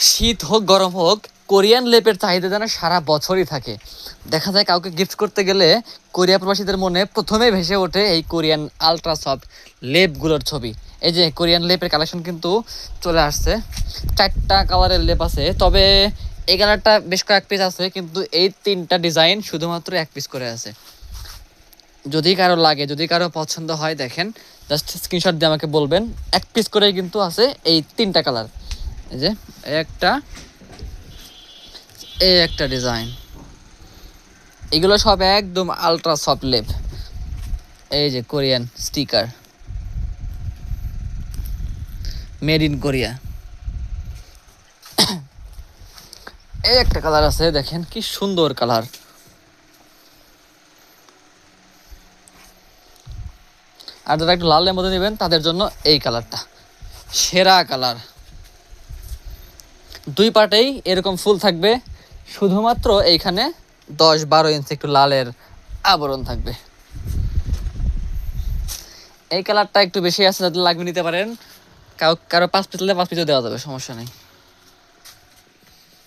শীত হোক গরম হোক, কোরিয়ান লেপের চাহিদা যেন সারা বছরই থাকে। দেখা যায় কাউকে গিফট করতে গেলে কোরিয়া প্রবাসীদের মনে প্রথমে ভেসে ওঠে এই কোরিয়ান আলট্রা সফট লেপগুলোর ছবি। এই যে কোরিয়ান লেপের কালেকশন কিন্তু চলে আসছে, 4টা কালারের লেপ আছে, তবে এই কালারটা বেশ কয়েক পিস আছে, কিন্তু এই 3টা ডিজাইন শুধুমাত্র 1 পিস করে আছে। যদি কারো লাগে, যদি কারো পছন্দ হয়, দেখেন জাস্ট স্ক্রিনশট দিয়ে আমাকে বলবেন। 1 পিস করে কিন্তু আছে এই 3টা কালার। এই যে একটা ডিজাইন, এগুলো সব একদম আলট্রা সফট লেপ। এই যে Korean sticker, made in Korea. এই একটা কালার আছে, দেখেন কি সুন্দর কালার। আর যারা একটু লালের মধ্যে নেবেন তাদের জন্য এই কালারটা সেরা কালার। 2 পার্টেই এরকম ফুল থাকবে, শুধুমাত্র এইখানে 10-12 ইঞ্চি একটু লালের আবরণ থাকবে। এই কালারটা একটু বেশি আছে, যাদের লাগবে নিতে পারেন। কারো 5 পিস হলে 5 পিসও দেওয়া যাবে, সমস্যা নেই।